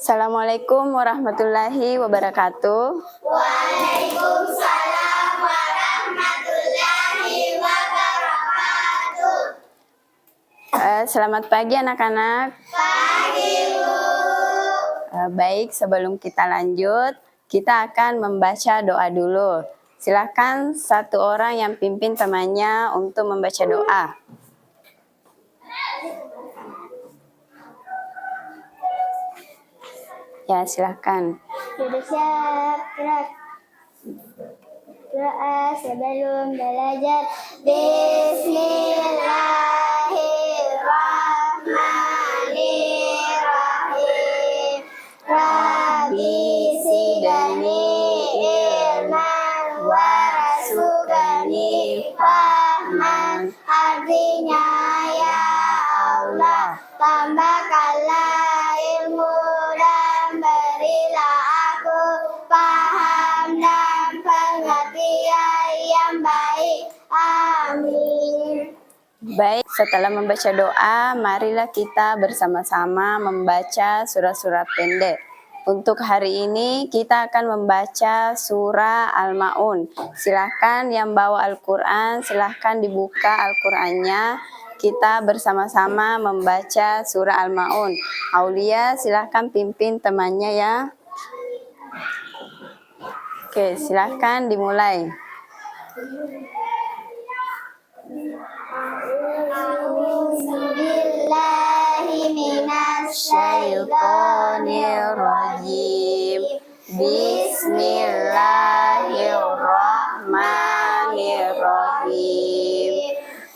Assalamualaikum warahmatullahi wabarakatuh. Waalaikumsalam warahmatullahi wabarakatuh. Selamat pagi anak-anak. Pagi, Bu. Baik, sebelum kita lanjut, kita akan membaca doa dulu. Silakan satu orang yang pimpin temannya untuk membaca doa. Ya, silakan. Sudah siap, gerak. Doa sebelum belajar. Bismillahirrahmanirrahim. Rabbi zidni ilman warzuqni fahman. Artinya, ya Allah, tambahkanlah ilmu dan berilah aku paham dan pengertian yang baik. Amin. Baik, setelah membaca doa, marilah kita bersama-sama membaca surat-surat pendek. Untuk hari ini kita akan membaca surah Al-Ma'un. Silahkan yang bawa Al-Quran, silahkan dibuka Al-Qurannya. Kita bersama-sama membaca surah Al-Ma'un. Aulia, silahkan pimpin temannya ya. Oke, silahkan dimulai. A'udzubillahiminasyaitonirrajim. Bismillahirrahmanirrahim.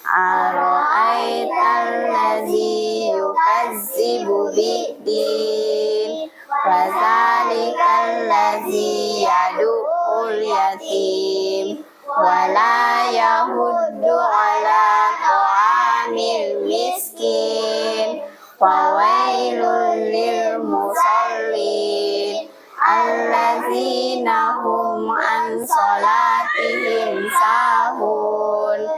Ara'aital-ladzi yukazzibu biddin, fadzalikal-ladzi yad'ul yatim, wala yahuddu ala ta'amil miskin, fawailul lil musallin, alladzina hum an salatihim sahun,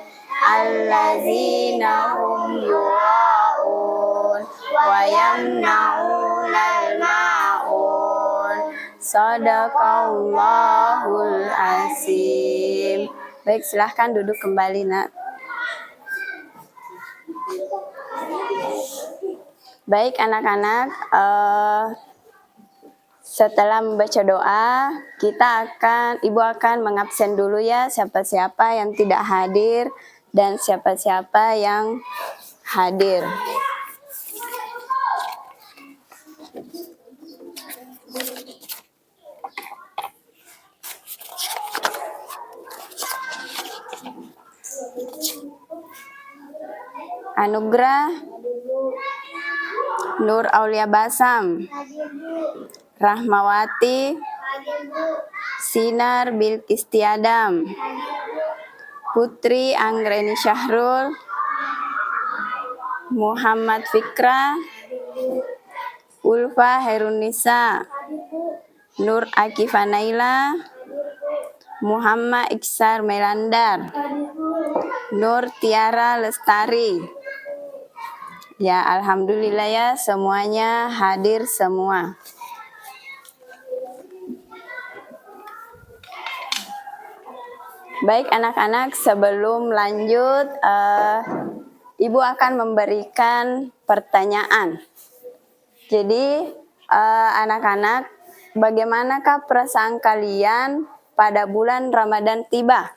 alladzina hum yura'un wa yamna'unal ma'un. Shadaqallahul azim. Baik, silahkan duduk kembali, Nak. Baik, anak-anak, setelah membaca doa, Ibu akan mengabsen dulu ya siapa-siapa yang tidak hadir dan siapa-siapa yang hadir. Anugrah Nur Aulia Basam, Rahmawati Sinar Bilkistiadam, Putri Anggreni Syahrul, Muhammad Fikra, Ulfa Herunisa, Nur Akifa Naila, Muhammad Iksar Melandar, Nur Tiara Lestari. Ya, alhamdulillah ya, semuanya hadir semua. Baik anak-anak, sebelum lanjut, Ibu akan memberikan pertanyaan. Jadi, anak-anak, bagaimanakah perasaan kalian pada bulan Ramadan tiba?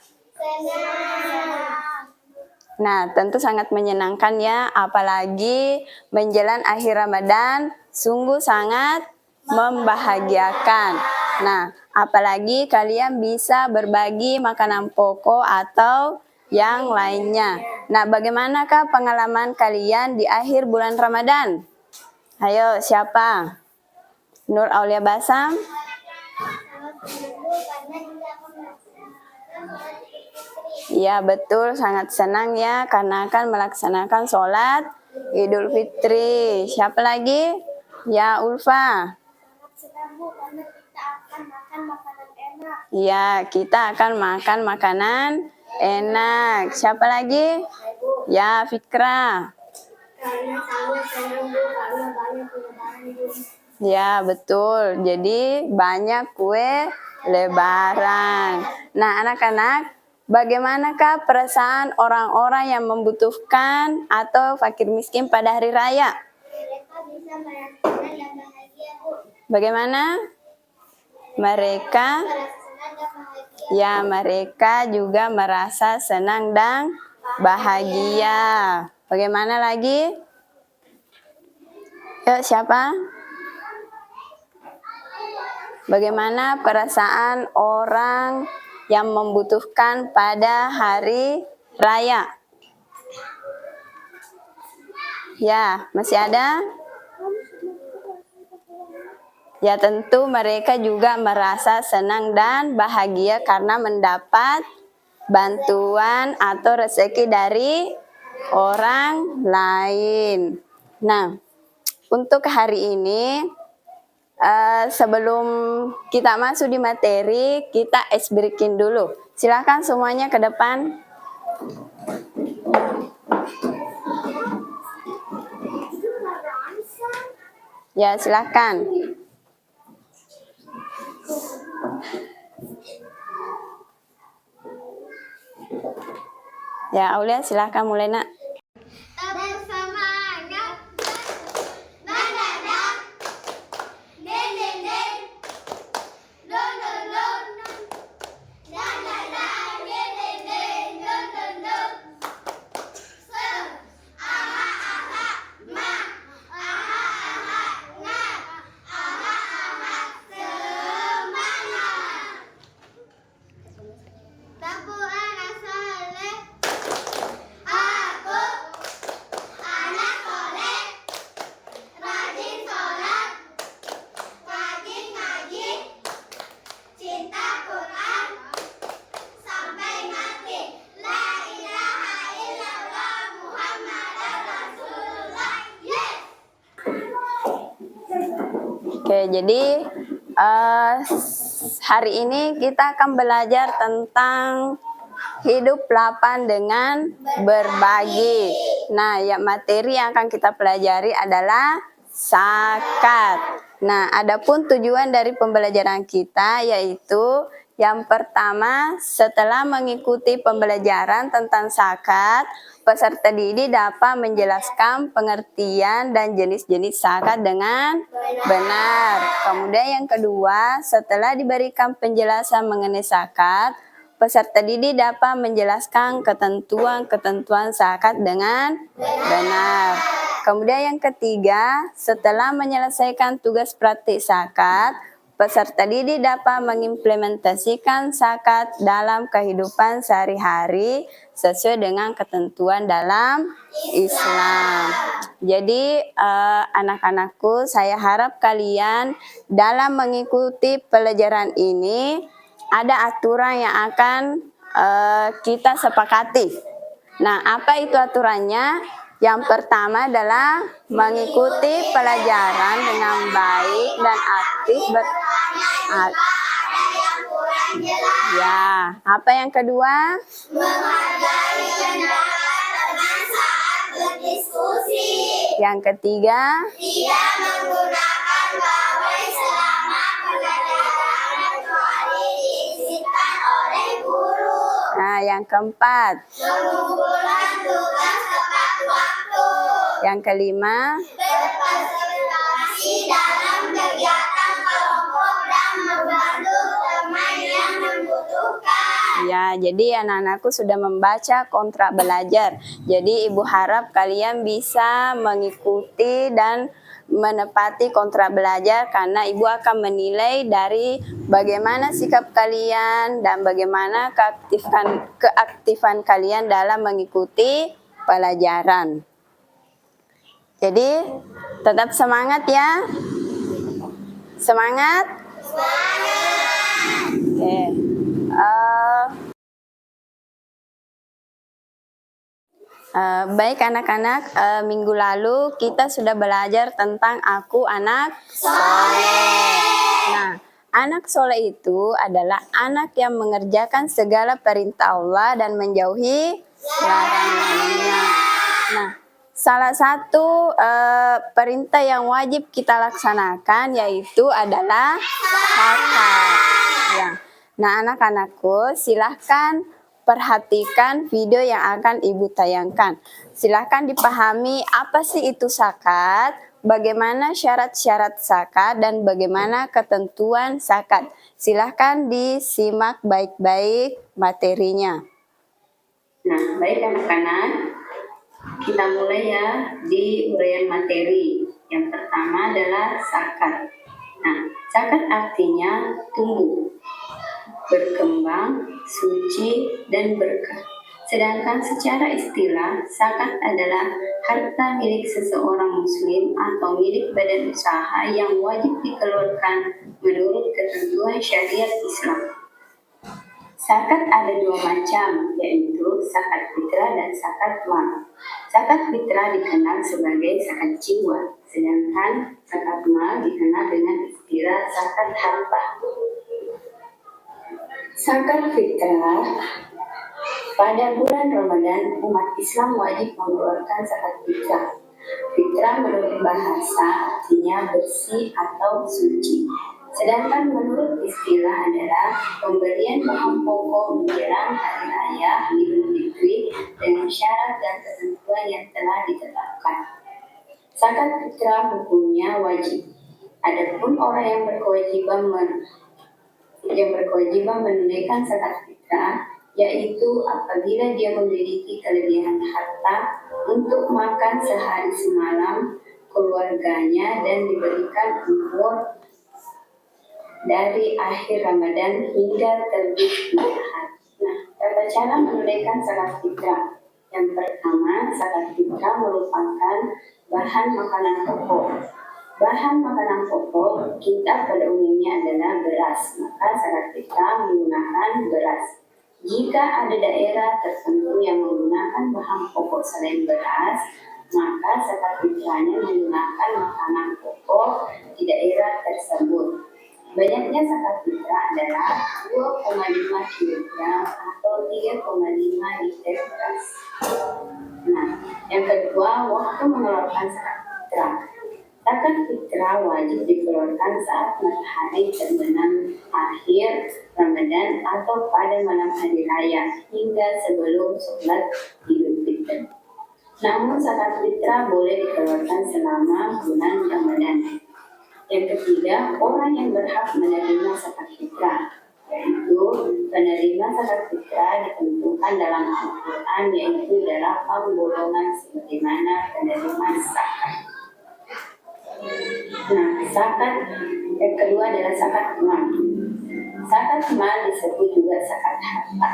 Nah, tentu sangat menyenangkan ya, apalagi menjelang akhir Ramadan, sungguh sangat membahagiakan. Nah, apalagi kalian bisa berbagi makanan pokok atau yang lainnya. Nah, bagaimanakah pengalaman kalian di akhir bulan Ramadan? Ayo, siapa? Nur Aulia Basam? Ya, betul, sangat senang ya karena akan melaksanakan sholat Idul Fitri. Siapa lagi? Ya, Ulfa. Ya, kita akan makan makanan enak. Siapa lagi? Ya, Fikra. Karena sangat senang Bu, karena banyak lebaran Bu. Ya, betul. Jadi banyak kue lebaran. Nah, anak-anak, bagaimanakah perasaan orang-orang yang membutuhkan atau fakir miskin pada hari raya? Mereka bisa merasakan dan bahagia, Bu. Bagaimana? Mereka, Merasa senang dan bahagia. ya mereka juga merasa senang dan bahagia. Bagaimana lagi? Yuk, siapa? Bagaimana perasaan orang yang membutuhkan pada hari raya? Ya, masih ada? Ya, tentu mereka juga merasa senang dan bahagia karena mendapat bantuan atau rezeki dari orang lain. Nah, untuk hari ini sebelum kita masuk di materi, kita ice breaking dulu. Silakan semuanya ke depan. Ya, silakan. Ya, Aulia silakan mulai, Nak. Bersemangat, mendadak, den den den, don don don, dan dan dan, den den den, don don don. Se, aha aha, ma, aha aha, nga, aha aha, semangat. Tabu anak saleh, aku anak soleh, rajin sholat, rajin ngaji, cinta Quran, sampai mati. La ilaha illallah Muhammadan Rasulullah. Yes. Oke, jadi hari ini kita akan belajar tentang hidup lapang dengan berbagi. Nah, ya materi yang akan kita pelajari adalah zakat. Nah, adapun tujuan dari pembelajaran kita yaitu yang pertama, setelah mengikuti pembelajaran tentang zakat, peserta didik dapat menjelaskan pengertian dan jenis-jenis zakat dengan benar. Kemudian yang kedua, setelah diberikan penjelasan mengenai zakat, peserta didik dapat menjelaskan ketentuan-ketentuan zakat dengan benar. Kemudian yang ketiga, setelah menyelesaikan tugas praktik zakat, peserta didik dapat mengimplementasikan zakat dalam kehidupan sehari-hari sesuai dengan ketentuan dalam Islam. Jadi anak-anakku, saya harap kalian dalam mengikuti pelajaran ini ada aturan yang akan kita sepakati. Nah, apa itu aturannya? Yang pertama adalah mengikuti pelajaran dengan baik dan aktif Ya, apa yang kedua? Menghargai pendapat teman saat berdiskusi. Yang ketiga? Tidak menggunakan pawai selama pelajaran kecuali diizinkan oleh guru. Nah, yang keempat? Mengumpulkan tugas tepat waktu. Yang kelima? Berpartisipasi dalam kegiatan kelompok dan membantu teman yang membutuhkan. Ya, jadi anak-anakku sudah membaca kontrak belajar. Jadi ibu harap kalian bisa mengikuti dan menepati kontrak belajar karena ibu akan menilai dari bagaimana sikap kalian dan bagaimana keaktifan kalian dalam mengikuti pelajaran. Jadi tetap semangat ya. Semangat? Semangat. Oke. Baik anak-anak, minggu lalu kita sudah belajar tentang aku anak soleh. Nah, anak soleh itu adalah anak yang mengerjakan segala perintah Allah dan menjauhi larangannya. Nah, Salah satu perintah yang wajib kita laksanakan yaitu adalah zakat. Ya. Nah, anak-anakku, silahkan perhatikan video yang akan Ibu tayangkan. Silahkan dipahami apa sih itu zakat, bagaimana syarat-syarat zakat, dan bagaimana ketentuan zakat. Silahkan disimak baik-baik materinya. Nah, baik anak-anak, kita mulai ya di uraian materi. Yang pertama adalah zakat. Nah, zakat artinya tumbuh, berkembang, suci, dan berkah. Sedangkan secara istilah, zakat adalah harta milik seseorang muslim atau milik badan usaha yang wajib dikeluarkan menurut ketentuan syariat Islam. Zakat ada dua macam, yaitu zakat fitrah dan zakat mal. Zakat fitrah dikenal sebagai zakat jiwa, sedangkan zakat mal dikenal dengan istilah zakat harta. Zakat fitrah, pada bulan Ramadan umat Islam wajib mengeluarkan zakat fitrah. Fitrah menurut bahasa artinya bersih atau suci. Sedangkan menurut istilah adalah pemberian bahan pokok menjelang hari raya Idul Fitri dengan syarat dan ketentuan yang telah ditetapkan. Zakat fitrah hukumnya wajib. Adapun orang yang berkewajiban menunaikan zakat fitrah, yaitu apabila dia memiliki kelebihan harta untuk makan sehari semalam keluarganya dan diberikan umur dari akhir Ramadan hingga terbit matahari. Nah, tata cara menunaikan zakat fitrah. Yang pertama, zakat fitrah merupakan bahan makanan pokok. Bahan makanan pokok kita pada umumnya adalah beras, maka zakat fitrah menggunakan beras. Jika ada daerah tertentu yang menggunakan bahan pokok selain beras, maka zakat fitrahnya menggunakan makanan pokok di daerah tersebut. Banyaknya zakat fitrah adalah 2,5 kg atau 3,5 liter beras. Nah, yang kedua, waktu mengeluarkan zakat fitrah. Zakat fitrah wajib dikeluarkan saat matahari terbenam akhir Ramadan atau pada malam hari raya hingga sebelum sholat Idul Fitri. Namun zakat fitrah boleh dikeluarkan selama bulan Ramadan. Yang ketiga, orang yang berhak menerima zakat fitrah, yaitu penerima zakat fitrah ditentukan dalam Al-Quran, yaitu 8 golongan sebagaimana penerima zakat. Nah, zakat yang kedua adalah zakat mal. Zakat mal disebut juga zakat harta.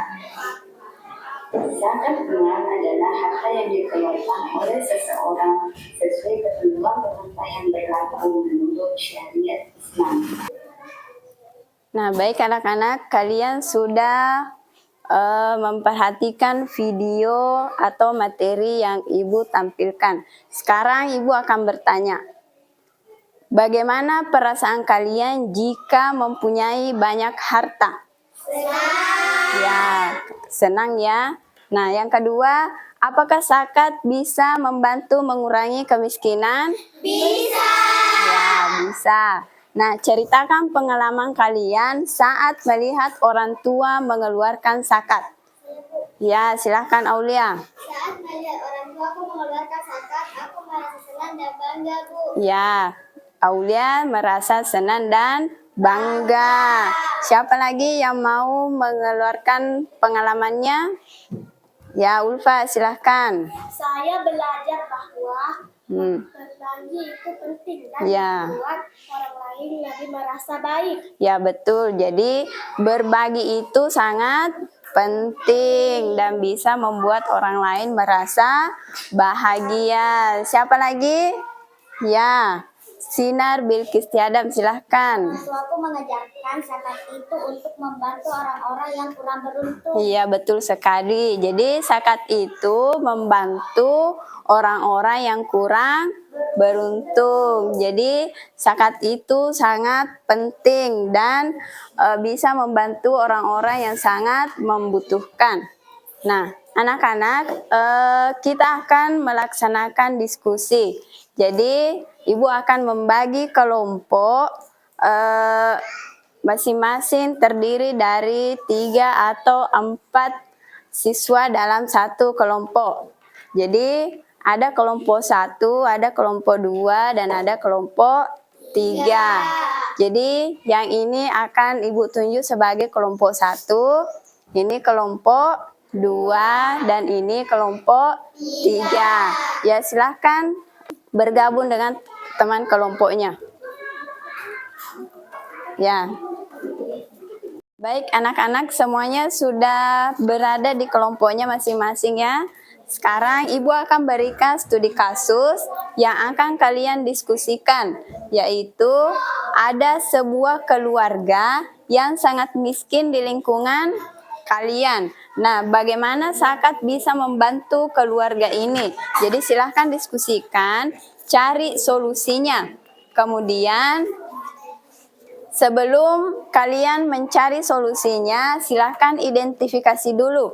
Zakat mal adalah harta yang dikeluarkan oleh seseorang sesuai ketentuan harta yang berlaku menurut syariat Islam. Nah, baik anak-anak, kalian sudah memperhatikan video atau materi yang Ibu tampilkan. Sekarang Ibu akan bertanya, bagaimana perasaan kalian jika mempunyai banyak harta? Ya, senang ya. Nah, yang kedua, apakah zakat bisa membantu mengurangi kemiskinan? Bisa. Ya, bisa. Nah, ceritakan pengalaman kalian saat melihat orang tua mengeluarkan zakat. Ya, silahkan Aulia. Saat melihat orang tuaku mengeluarkan zakat, aku merasa senang dan bangga, Bu. Ya, Aulia merasa senang dan bangga. Siapa lagi yang mau mengeluarkan pengalamannya? Ya, Ulfa, silahkan. Saya belajar bahwa berbagi itu penting dan Ya. membuat orang lain lebih merasa baik. Ya, betul. Jadi, berbagi itu sangat penting dan bisa membuat orang lain merasa bahagia. Siapa lagi? Ya, Sinar Bilkis Tiadam, silahkan. Orang tuaku mengajarkan zakat itu untuk membantu orang-orang yang kurang beruntung. Iya, betul sekali. Jadi zakat itu membantu orang-orang yang kurang beruntung. Jadi zakat itu sangat penting dan bisa membantu orang-orang yang sangat membutuhkan. Nah, Anak-anak, kita akan melaksanakan diskusi. Jadi, Ibu akan membagi kelompok masing-masing terdiri dari 3 atau 4 siswa dalam satu kelompok. Jadi, ada kelompok 1, ada kelompok 2, dan ada kelompok 3. Jadi, yang ini akan Ibu tunjuk sebagai kelompok 1, ini kelompok 2, dan ini kelompok 3. Ya, silahkan bergabung dengan teman kelompoknya. Ya. Baik, anak-anak semuanya sudah berada di kelompoknya masing-masing ya. Sekarang Ibu akan berikan studi kasus yang akan kalian diskusikan, yaitu ada sebuah keluarga yang sangat miskin di lingkungan kalian. Nah, bagaimana zakat bisa membantu keluarga ini? Jadi silahkan diskusikan, cari solusinya. Kemudian sebelum kalian mencari solusinya, silahkan identifikasi dulu.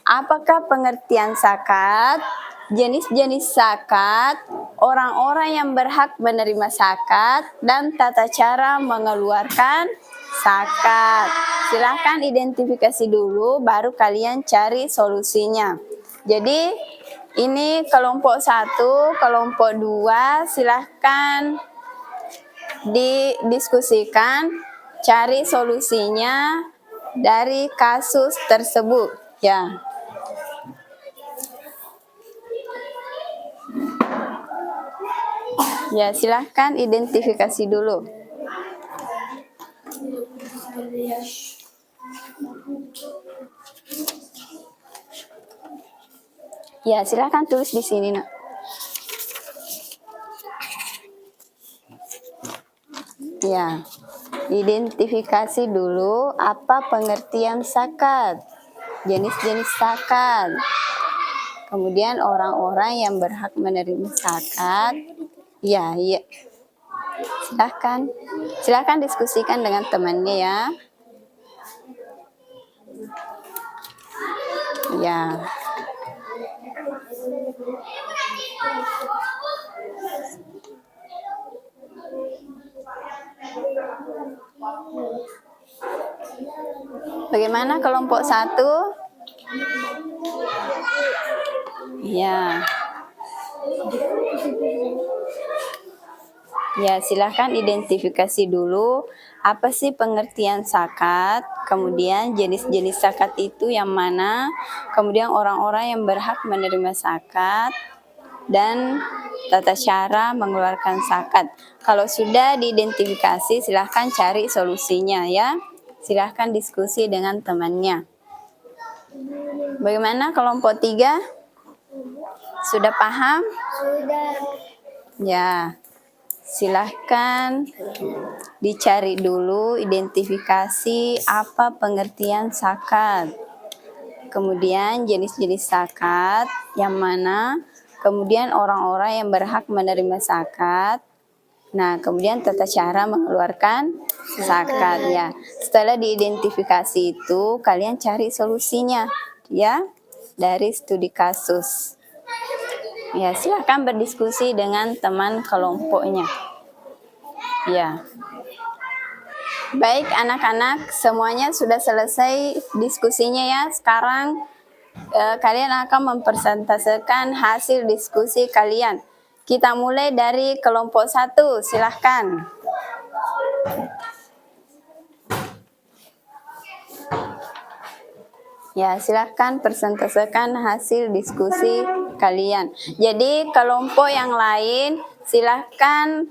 Apakah pengertian zakat, jenis-jenis zakat, orang-orang yang berhak menerima zakat, dan tata cara mengeluarkan zakat. Silahkan identifikasi dulu, baru kalian cari solusinya. Jadi, ini kelompok 1, kelompok 2, silahkan didiskusikan, cari solusinya dari kasus tersebut. Ya. Ya, silahkan identifikasi dulu. Ya, silahkan tulis di sini, Nak. Ya, identifikasi dulu apa pengertian zakat, jenis-jenis zakat, kemudian orang-orang yang berhak menerima zakat. Ya, ya. Silahkan diskusikan dengan temannya ya. Ya. Bagaimana kelompok 1? Ya. Ya, silahkan identifikasi dulu apa sih pengertian zakat, kemudian jenis-jenis zakat itu yang mana, kemudian orang-orang yang berhak menerima zakat, dan tata cara mengeluarkan zakat. Kalau sudah diidentifikasi, silahkan cari solusinya ya. Silahkan diskusi dengan temannya. Bagaimana kelompok 3? Sudah paham? Sudah. Ya. Silahkan dicari dulu identifikasi apa pengertian zakat. Kemudian jenis-jenis zakat yang mana, kemudian orang-orang yang berhak menerima zakat. Nah, kemudian tata cara mengeluarkan zakat ya. Setelah diidentifikasi itu, kalian cari solusinya ya dari studi kasus. Ya, silakan berdiskusi dengan teman kelompoknya. Ya. Baik anak-anak, semuanya sudah selesai diskusinya ya. Sekarang kalian akan mempresentasikan hasil diskusi kalian. Kita mulai dari kelompok 1, silahkan. Ya, silahkan presentasikan hasil diskusi kalian. Jadi kelompok yang lain silahkan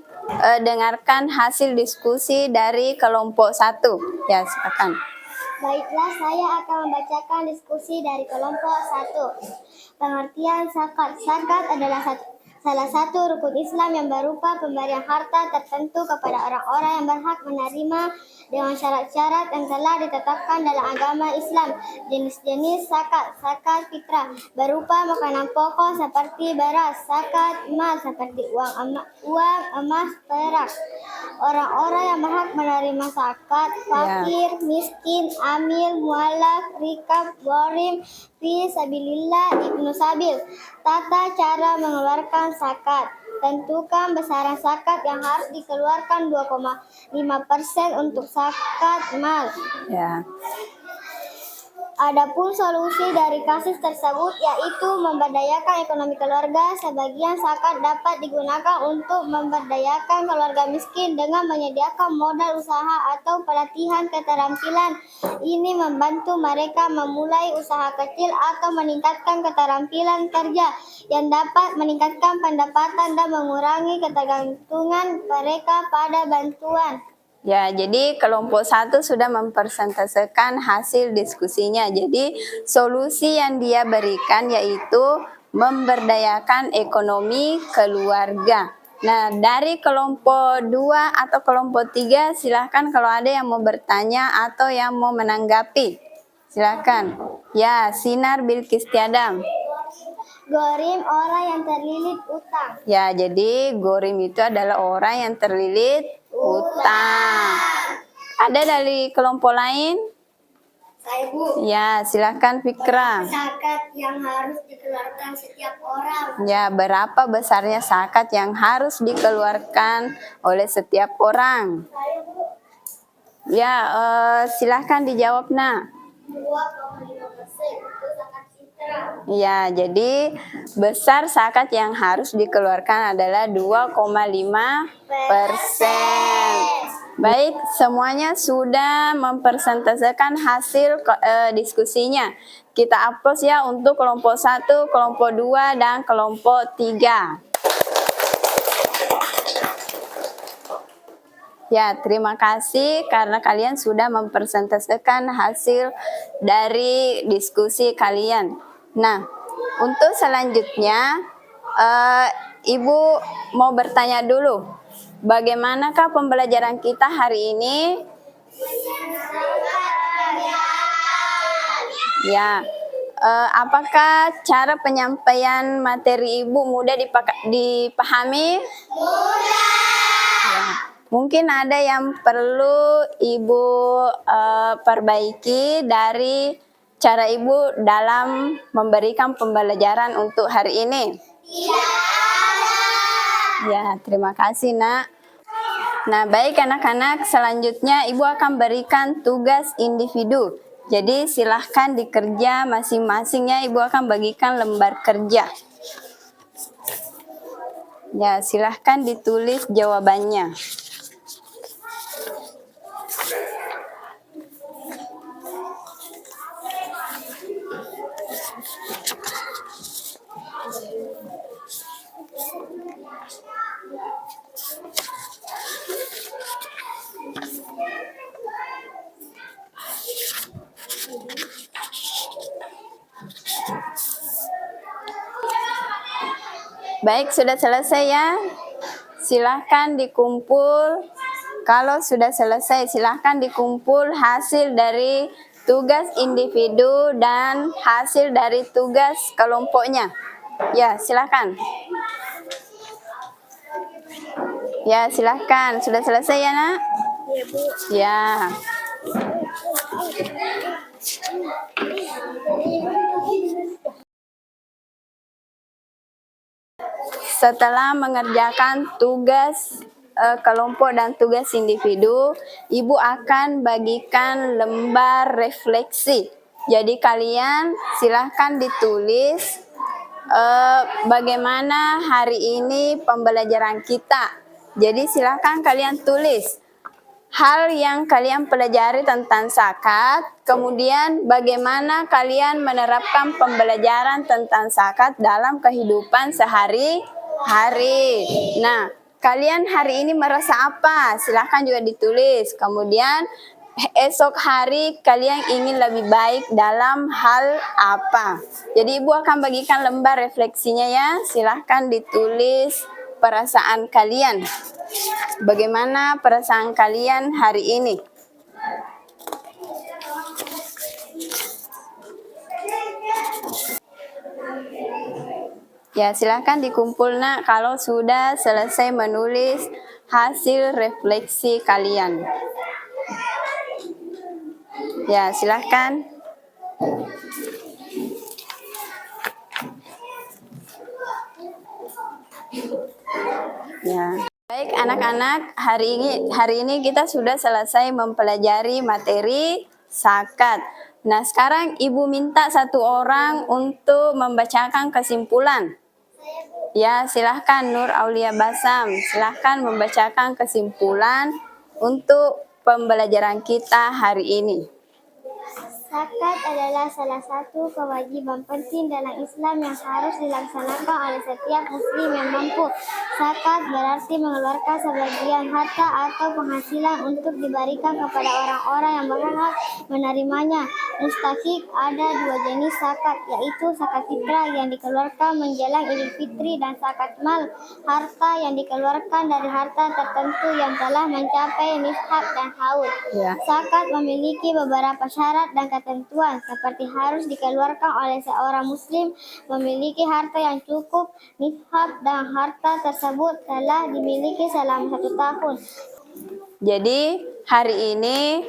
dengarkan hasil diskusi dari kelompok 1. Ya, silakan. Baiklah, saya akan membacakan diskusi dari kelompok 1. Pengertian zakat. Zakat adalah salah satu rukun Islam yang berupa pemberian harta tertentu kepada orang-orang yang berhak menerima dengan syarat-syarat yang telah ditetapkan dalam agama Islam. Jenis-jenis zakat: zakat fitrah berupa makanan pokok seperti beras, zakat mal seperti uang emas, perak. Orang-orang yang berhak menerima zakat: fakir, miskin, amil, mualaf, rikab, gharim, fi sabilillah, ibnu sabil. Tata cara mengeluarkan zakat: tentukan besaran zakat yang harus dikeluarkan 2,5% untuk zakat mal. Ya. Adapun solusi dari kasus tersebut yaitu memberdayakan ekonomi keluarga. Sebagian zakat dapat digunakan untuk memberdayakan keluarga miskin dengan menyediakan modal usaha atau pelatihan keterampilan. Ini membantu mereka memulai usaha kecil atau meningkatkan keterampilan kerja yang dapat meningkatkan pendapatan dan mengurangi ketergantungan mereka pada bantuan. Ya, jadi kelompok 1 sudah mempresentasikan hasil diskusinya. Jadi solusi yang dia berikan yaitu memberdayakan ekonomi keluarga. Nah, dari kelompok 2 atau kelompok 3 silahkan kalau ada yang mau bertanya atau yang mau menanggapi. Silahkan. Ya, Sinar Bilkis Tiadam. Gharim, orang yang terlilit utang. Ya, jadi gharim itu adalah orang yang terlilit utang. Ada dari kelompok lain? Saya, Bu. Ya, silakan Fikra. Zakat yang harus dikeluarkan setiap orang. Ya, berapa besarnya zakat yang harus dikeluarkan oleh setiap orang? Saya, Bu. Ya, silahkan dijawab, Nak. 2,5% untuk zakat fitrah. Ya, jadi besar zakat yang harus dikeluarkan adalah 2,5%. Baik, semuanya sudah mempresentasikan hasil diskusinya. Kita hapus ya untuk kelompok 1, kelompok 2, dan kelompok 3. Ya, terima kasih karena kalian sudah mempresentasikan hasil dari diskusi kalian. Nah, untuk selanjutnya, Ibu mau bertanya dulu, bagaimanakah pembelajaran kita hari ini? Ya, apakah cara penyampaian materi Ibu mudah dipahami? Ya. Mungkin ada yang perlu Ibu perbaiki dari cara Ibu dalam memberikan pembelajaran untuk hari ini. Ya, terima kasih, Nak. Nah, baik anak-anak, selanjutnya Ibu akan berikan tugas individu. Jadi silahkan dikerja masing-masingnya, Ibu akan bagikan lembar kerja. Ya, silahkan ditulis jawabannya. Baik, sudah selesai ya. Silahkan dikumpul. Kalau sudah selesai, silahkan dikumpul hasil dari tugas individu dan hasil dari tugas kelompoknya. Ya, silahkan. Ya, silahkan. Sudah selesai ya, Nak? Iya, Bu. Ya. Setelah mengerjakan tugas kelompok dan tugas individu, Ibu akan bagikan lembar refleksi. Jadi kalian silahkan ditulis bagaimana hari ini pembelajaran kita. Jadi silahkan kalian tulis hal yang kalian pelajari tentang zakat, kemudian bagaimana kalian menerapkan pembelajaran tentang zakat dalam kehidupan sehari-hari. Nah, kalian hari ini merasa apa? Silahkan juga ditulis. Kemudian esok hari kalian ingin lebih baik dalam hal apa? Jadi Ibu akan bagikan lembar refleksinya ya. Silahkan ditulis perasaan kalian. Bagaimana perasaan kalian hari ini? Ya, silahkan dikumpul nak kalau sudah selesai menulis hasil refleksi kalian. Ya, silahkan. Ya. Baik anak-anak, hari ini kita sudah selesai mempelajari materi zakat. Nah, sekarang Ibu minta satu orang untuk membacakan kesimpulan. Ya, silahkan Nur Aulia Basam, silahkan membacakan kesimpulan untuk pembelajaran kita hari ini. Zakat adalah salah satu kewajiban penting dalam Islam yang harus dilaksanakan oleh setiap muslim yang mampu. Zakat berarti mengeluarkan sebagian harta atau penghasilan untuk diberikan kepada orang-orang yang berhak menerimanya. Mustahik ada dua jenis zakat, yaitu zakat fitrah yang dikeluarkan menjelang Idul Fitri dan zakat mal, harta yang dikeluarkan dari harta tertentu yang telah mencapai nishab dan haul. Ya. Zakat memiliki beberapa syarat dan ketentuan seperti harus dikeluarkan oleh seorang muslim, memiliki harta yang cukup nishab dan harta tersebut telah dimiliki selama 1 tahun. Jadi hari ini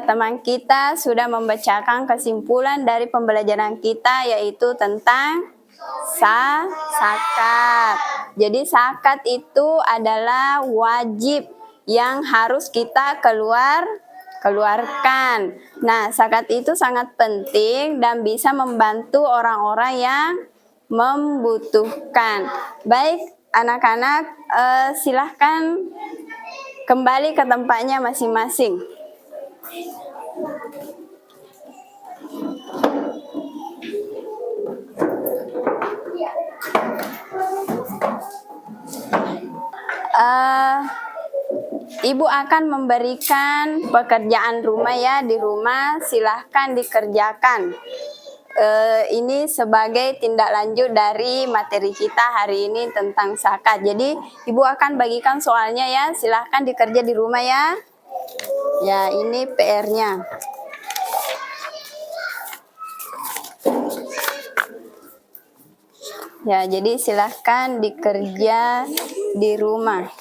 teman kita sudah membacakan kesimpulan dari pembelajaran kita, yaitu tentang zakat. Jadi zakat itu adalah wajib yang harus kita keluarkan. Nah, zakat itu sangat penting dan bisa membantu orang-orang yang membutuhkan. Baik, anak-anak, silahkan kembali ke tempatnya masing-masing. Ibu akan memberikan pekerjaan rumah ya di rumah, silahkan dikerjakan. Ini sebagai tindak lanjut dari materi kita hari ini tentang zakat. Jadi ibu akan bagikan soalnya ya, silahkan dikerja di rumah ya. Ya, ini PR-nya. Ya, jadi silahkan dikerja di rumah.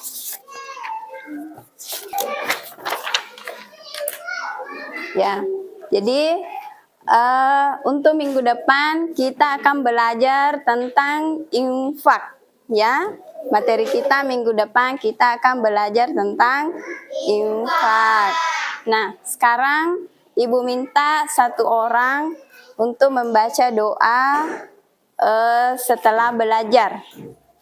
Ya, jadi untuk minggu depan kita akan belajar tentang infak. Ya, materi kita minggu depan kita akan belajar tentang infak. Nah, sekarang Ibu minta satu orang untuk membaca doa setelah belajar.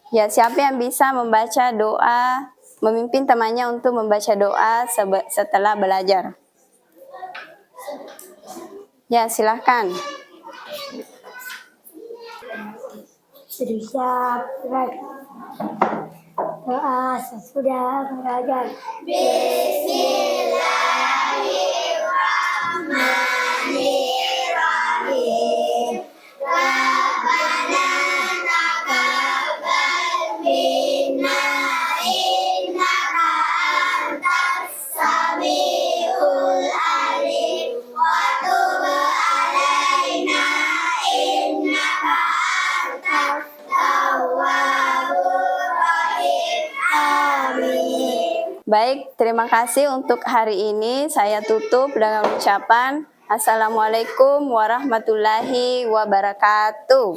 Ya, siapa yang bisa membaca doa, memimpin temannya untuk membaca doa setelah belajar? Ya, silahkan. Sudah siap, doa sesudah belajar. Bismillahirrahmanirrahim. Rabbana taqabbal minna innaka antas samiul alim wa tub alaina innaka antat tawwabur rahim. Amin. Baik, terima kasih untuk hari ini. Saya tutup dengan ucapan Assalamualaikum warahmatullahi wabarakatuh.